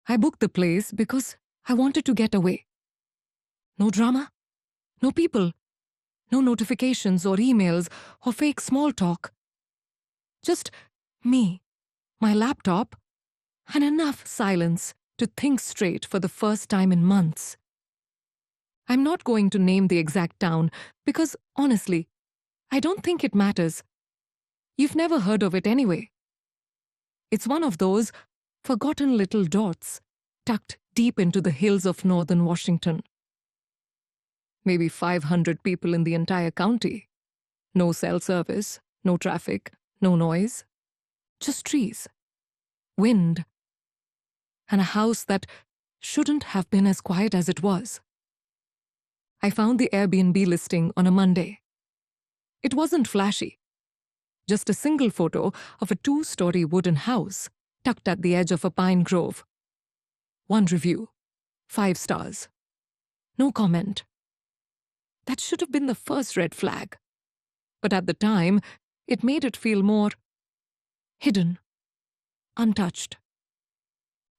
I booked the place because I wanted to get away. No drama, no people, no notifications or emails or fake small talk. Just me, my laptop, and enough silence to think straight for the first time in months. I'm not going to name the exact town because, honestly, I don't think it matters. You've never heard of it anyway. It's one of those forgotten little dots tucked deep into the hills of northern Washington. Maybe 500 people in the entire county. No cell service, no traffic, no noise. Just trees, wind, and a house that shouldn't have been as quiet as it was. I found the AirBNB listing on a Monday. It wasn't flashy. Just a single photo of a 2-story wooden house tucked at the edge of a pine grove. 1 review, 5 stars. No comment. That should have been the first red flag. But at the time, it made it feel more hidden, untouched.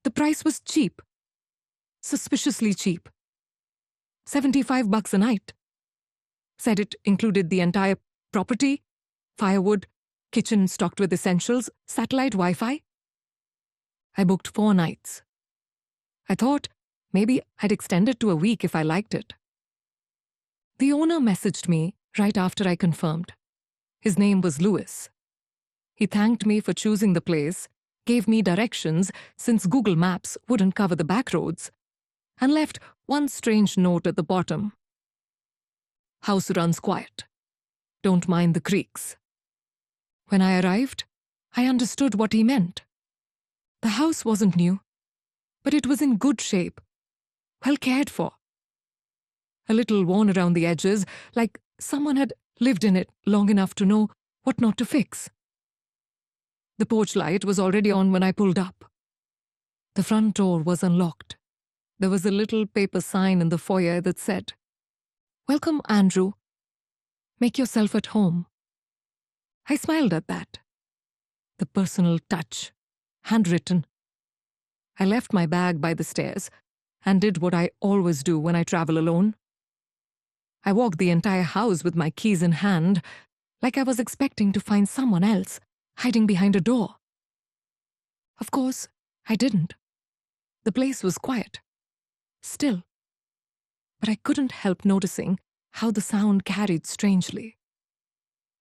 The price was cheap. Suspiciously cheap. $75 a night. Said it included the entire property, firewood, kitchen stocked with essentials, satellite Wi-Fi. I booked 4 nights. I thought maybe I'd extend it to a week if I liked it. The owner messaged me right after I confirmed. His name was Louis. He thanked me for choosing the place, gave me directions since Google Maps wouldn't cover the back roads, and left one strange note at the bottom. House runs quiet. Don't mind the creaks. When I arrived, I understood what he meant. The house wasn't new, but it was in good shape, well cared for. A little worn around the edges, like someone had lived in it long enough to know what not to fix. The porch light was already on when I pulled up. The front door was unlocked. There was a little paper sign in the foyer that said, "Welcome, Andrew. Make yourself at home." I smiled at that. The personal touch, handwritten. I left my bag by the stairs and did what I always do when I travel alone. I walked the entire house with my keys in hand, like I was expecting to find someone else hiding behind a door. Of course, I didn't. The place was quiet. Still. But I couldn't help noticing how the sound carried strangely.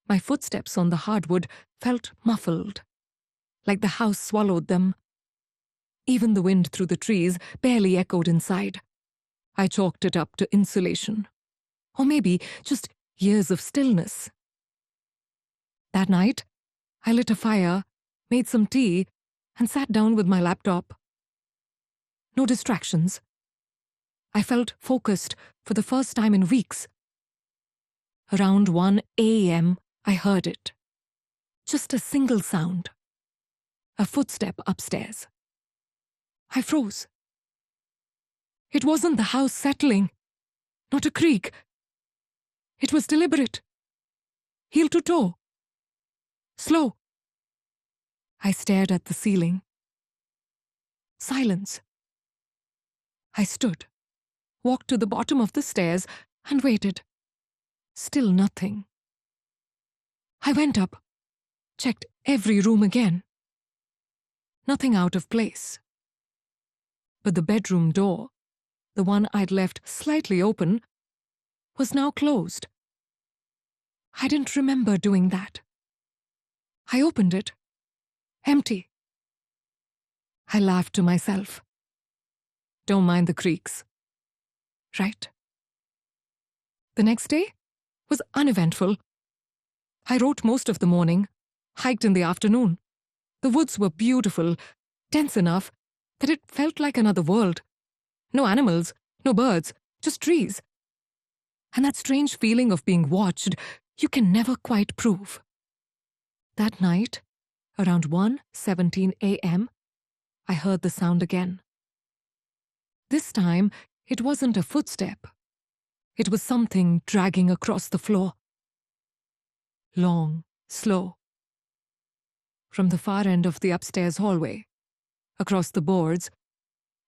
My footsteps on the hardwood felt muffled, like the house swallowed them. Even the wind through the trees barely echoed inside. I chalked it up to insulation. Or maybe just years of stillness. That night, I lit a fire, made some tea, and sat down with my laptop. No distractions. I felt focused for the first time in weeks. Around 1 a.m., I heard it. Just a single sound. A footstep upstairs. I froze. It wasn't the house settling. Not a creak. It was deliberate. Heel to toe. Slow. I stared at the ceiling. Silence. I stood, walked to the bottom of the stairs, and waited. Still nothing. I went up, checked every room again. Nothing out of place. But the bedroom door, the one I'd left slightly open, was now closed. I didn't remember doing that. I opened it. Empty. I laughed to myself. Don't mind the creaks. Right? The next day was uneventful. I wrote most of the morning, hiked in the afternoon. The woods were beautiful, dense enough that it felt like another world. No animals, no birds, just trees. And that strange feeling of being watched you can never quite prove. That night, around 1:17 a.m., I heard the sound again. This time, it wasn't a footstep. It was something dragging across the floor. Long, slow. From the far end of the upstairs hallway, across the boards,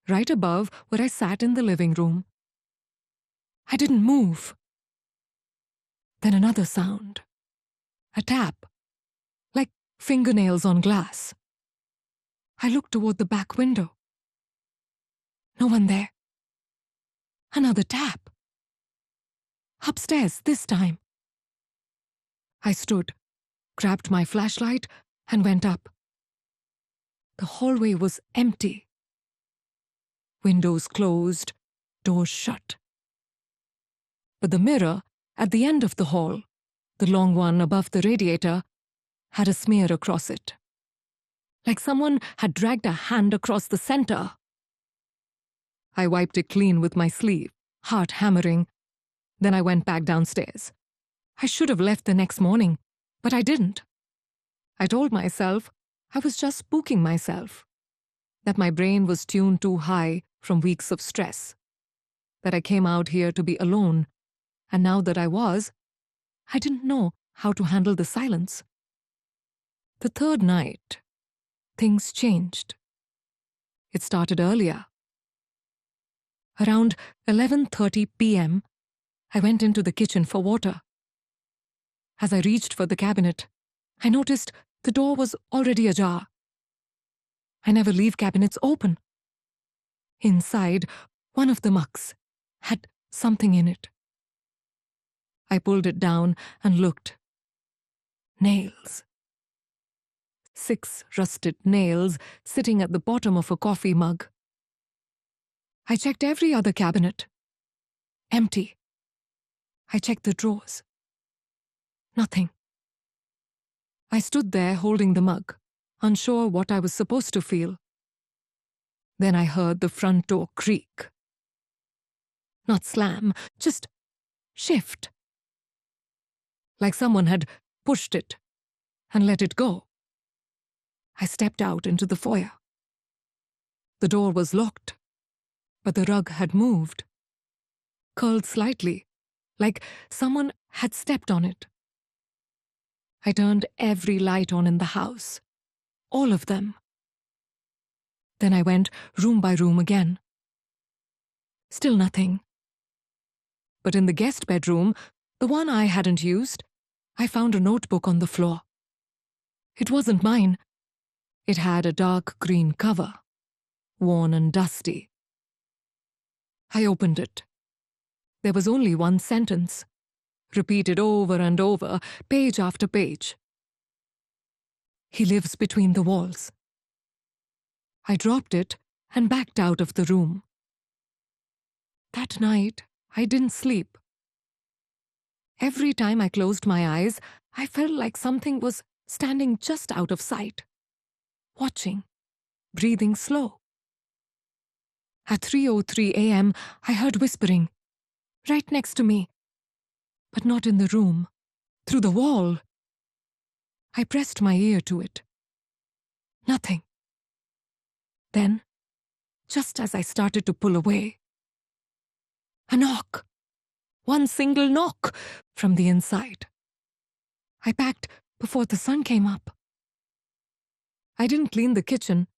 right above where I sat in the living room. I didn't move. Then another sound. A tap, like fingernails on glass. I looked toward the back window. No one there. Another tap. Upstairs this time. I stood, grabbed my flashlight, and went up. The hallway was empty. Windows closed, doors shut. But the mirror at the end of the hall, the long one above the radiator, had a smear across it. Like someone had dragged a hand across the center. I wiped it clean with my sleeve, heart hammering. Then I went back downstairs. I should have left the next morning, but I didn't. I told myself I was just spooking myself, that my brain was tuned too high from weeks of stress, that I came out here to be alone, and now that I was, I didn't know how to handle the silence. The third night, things changed. It started earlier. Around 11:30 p.m., I went into the kitchen for water. As I reached for the cabinet, I noticed the door was already ajar. I never leave cabinets open. Inside, one of the mugs had something in it. I pulled it down and looked. Nails. 6 rusted nails sitting at the bottom of a coffee mug. I checked every other cabinet. Empty. I checked the drawers. Nothing. I stood there holding the mug, unsure what I was supposed to feel. Then I heard the front door creak. Not slam, just shift. Like someone had pushed it and let it go. I stepped out into the foyer. The door was locked, but the rug had moved, curled slightly, like someone had stepped on it. I turned every light on in the house, all of them. Then I went room by room again. Still nothing. But in the guest bedroom, the one I hadn't used, I found a notebook on the floor. It wasn't mine. It had a dark green cover, worn and dusty. I opened it. There was only one sentence, repeated over and over, page after page. He lives between the walls. I dropped it and backed out of the room. That night, I didn't sleep. Every time I closed my eyes, I felt like something was standing just out of sight, watching, breathing slow. At 3:03 a.m., I heard whispering, right next to me, but not in the room, through the wall. I pressed my ear to it. Nothing. Then, just as I started to pull away, a knock. One single knock from the inside. I packed before the sun came up. I didn't clean the kitchen.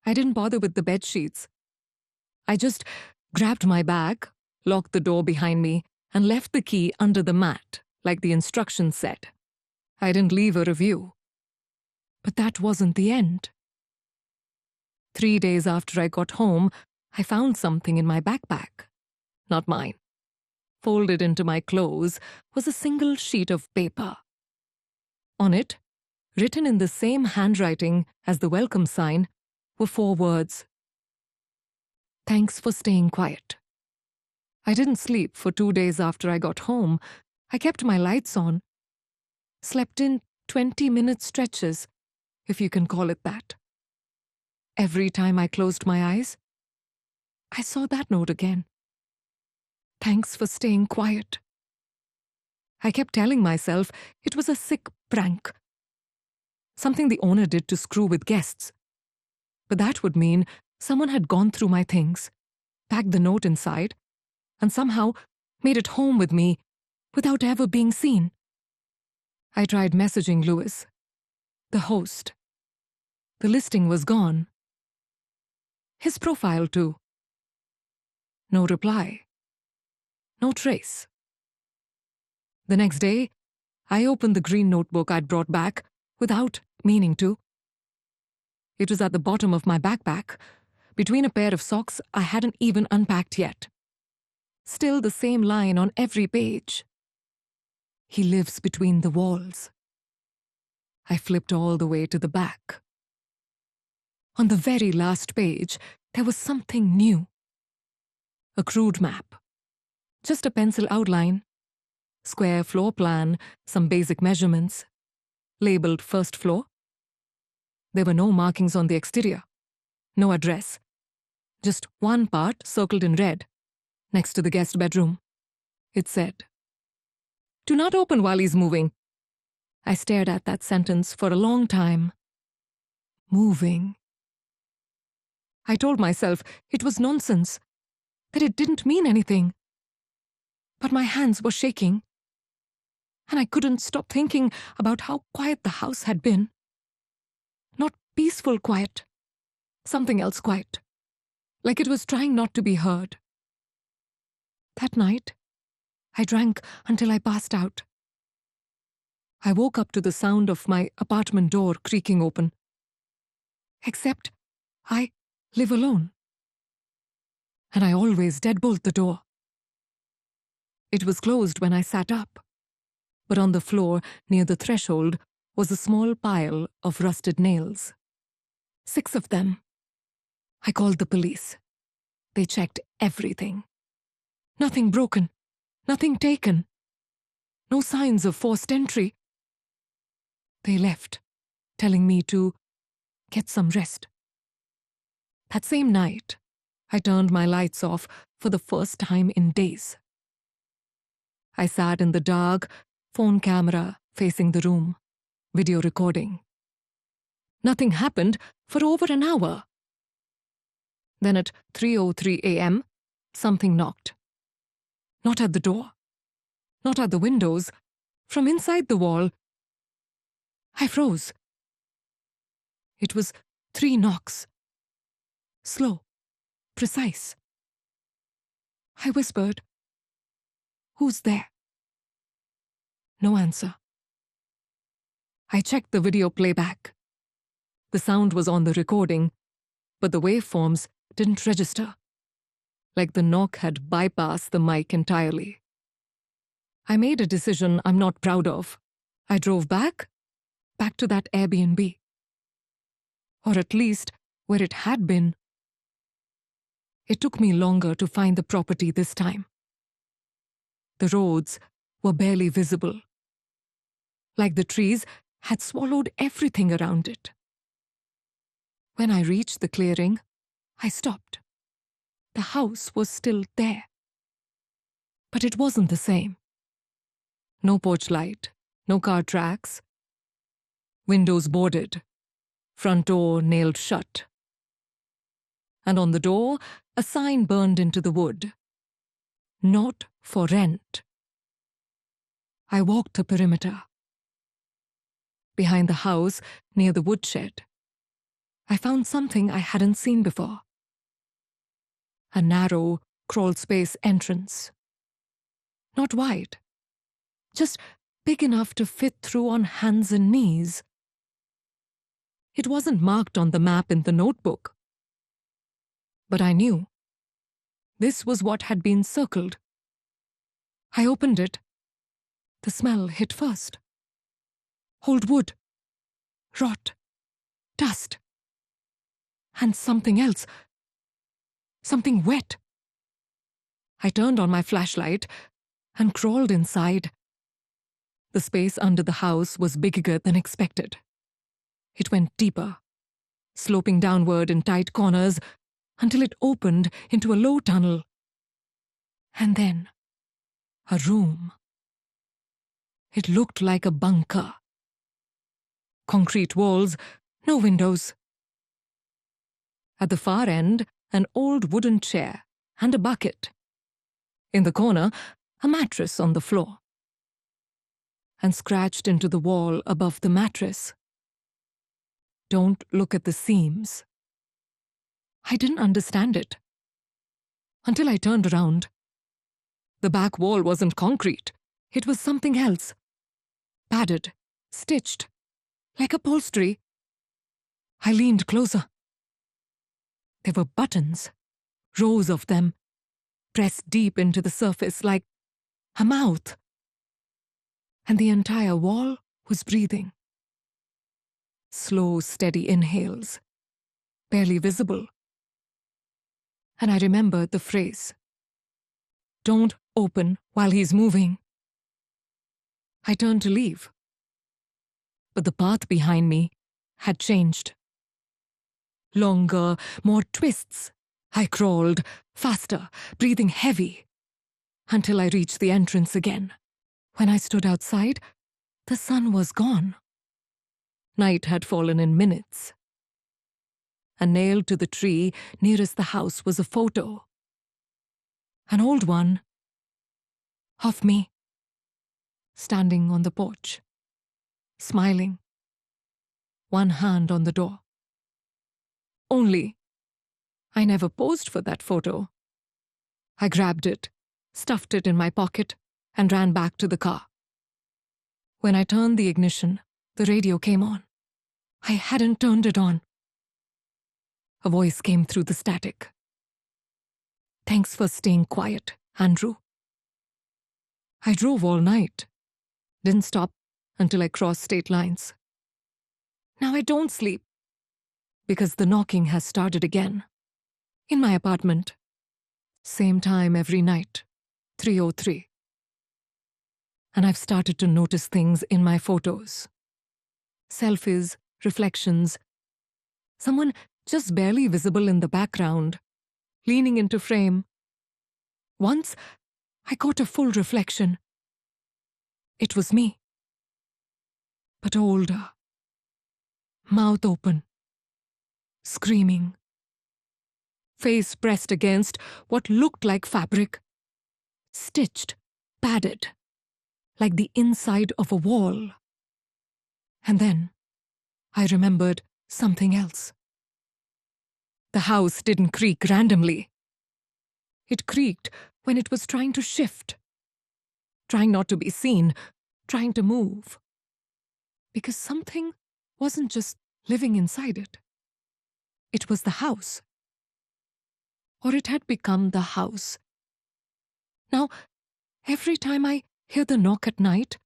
I didn't bother with the bed sheets. I just grabbed my bag, locked the door behind me, and left the key under the mat, like the instructions said. I didn't leave a review. But that wasn't the end. 3 days after I got home, I found something in my backpack. Not mine. Folded into my clothes was a single sheet of paper. On it, written in the same handwriting as the welcome sign, were 4 words. Thanks for staying quiet. I didn't sleep for 2 days after I got home. I kept my lights on. Slept in 20-minute stretches, if you can call it that. Every time I closed my eyes, I saw that note again. Thanks for staying quiet. I kept telling myself it was a sick prank. Something the owner did to screw with guests. But that would mean someone had gone through my things, packed the note inside, and somehow made it home with me without ever being seen. I tried messaging Louis, the host. The listing was gone. His profile too. No reply. No trace. The next day, I opened the green notebook I'd brought back without meaning to. It was at the bottom of my backpack, between a pair of socks I hadn't even unpacked yet. Still the same line on every page. He lives between the walls. I flipped all the way to the back. On the very last page, there was something new. A crude map. Just a pencil outline. Square floor plan, some basic measurements. Labeled first floor. There were no markings on the exterior. No address. Just one part circled in red, next to the guest bedroom. It said, "Do not open while he's moving." I stared at that sentence for a long time. Moving. I told myself it was nonsense, that it didn't mean anything. But my hands were shaking, and I couldn't stop thinking about how quiet the house had been. Not peaceful quiet, something else quiet, like it was trying not to be heard. That night, I drank until I passed out. I woke up to the sound of my apartment door creaking open. Except I live alone. And I always deadbolt the door. It was closed when I sat up, but on the floor near the threshold was a small pile of rusted nails. 6 of them. I called the police. They checked everything. Nothing broken, nothing taken. No signs of forced entry. They left, telling me to get some rest. That same night, I turned my lights off for the first time in days. I sat in the dark, phone camera facing the room, video recording. Nothing happened for over an hour. Then at 3:03 a.m., something knocked. Not at the door, not at the windows, from inside the wall. I froze. It was 3 knocks. Slow, precise. I whispered, "Who's there?" No answer. I checked the video playback. The sound was on the recording, but the waveforms didn't register, like the knock had bypassed the mic entirely. I made a decision I'm not proud of. I drove back to that Airbnb. Or at least where it had been. It took me longer to find the property this time. The roads were barely visible, like the trees had swallowed everything around it. When I reached the clearing, I stopped. The house was still there. But it wasn't the same. No porch light, no car tracks. Windows boarded, front door nailed shut. And on the door, a sign burned into the wood. Not for rent. I walked the perimeter. Behind the house, near the woodshed, I found something I hadn't seen before. A narrow, crawl-space entrance. Not wide, just big enough to fit through on hands and knees. It wasn't marked on the map in the notebook. But I knew. This was what had been circled. I opened it. The smell hit first. Old wood. Rot. Dust. And something else. Something wet. I turned on my flashlight and crawled inside. The space under the house was bigger than expected. It went deeper, sloping downward in tight corners until it opened into a low tunnel. And then, a room. It looked like a bunker. Concrete walls, no windows. At the far end, an old wooden chair and a bucket. In the corner, a mattress on the floor. And scratched into the wall above the mattress. "Don't look at the seams." I didn't understand it. until I turned around. The back wall wasn't concrete. It was something else. Padded, stitched, like upholstery. I leaned closer. There were buttons, rows of them, pressed deep into the surface like a mouth. And the entire wall was breathing. Slow, steady inhales, barely visible. And I remembered the phrase, "Don't open while he's moving." I turned to leave, but the path behind me had changed. Longer, more twists. I crawled, faster, breathing heavy, until I reached the entrance again. When I stood outside, the sun was gone. Night had fallen in minutes. And nailed to the tree nearest the house was a photo. An old one. Of me. Standing on the porch. Smiling. One hand on the door. Only, I never posed for that photo. I grabbed it, stuffed it in my pocket, and ran back to the car. When I turned the ignition, the radio came on. I hadn't turned it on. A voice came through the static. "Thanks for staying quiet, Andrew." I drove all night. Didn't stop until I crossed state lines. Now I don't sleep, because the knocking has started again. In my apartment. Same time every night, 3:03. And I've started to notice things in my photos. Selfies, reflections. Someone just barely visible in the background, leaning into frame. Once, I caught a full reflection. It was me. But older. Mouth open. Screaming. Face pressed against what looked like fabric. Stitched, padded, like the inside of a wall. And then, I remembered something else. The house didn't creak randomly. It creaked when it was trying to shift. Trying not to be seen, trying to move. Because something wasn't just living inside it. It was the house. Or it had become the house. Now, every time I hear the knock at night,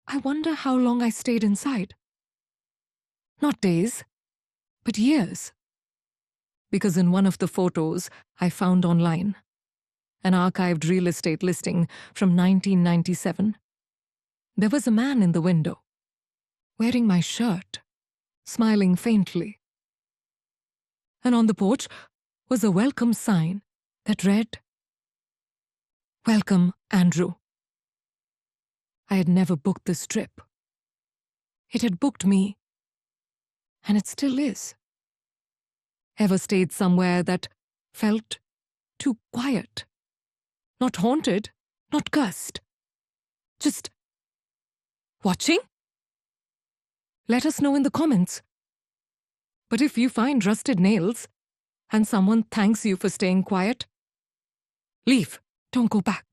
I wonder how long I stayed inside. Not days, but years. Because in one of the photos I found online, an archived real estate listing from 1997, there was a man in the window, wearing my shirt, smiling faintly. And on the porch was a welcome sign that read, "Welcome, Andrew." I had never booked this trip. It had booked me, and it still is. Ever stayed somewhere that felt too quiet? Not haunted, not cursed. Just watching? Let us know in the comments. But if you find rusted nails and someone thanks you for staying quiet, leave, don't go back.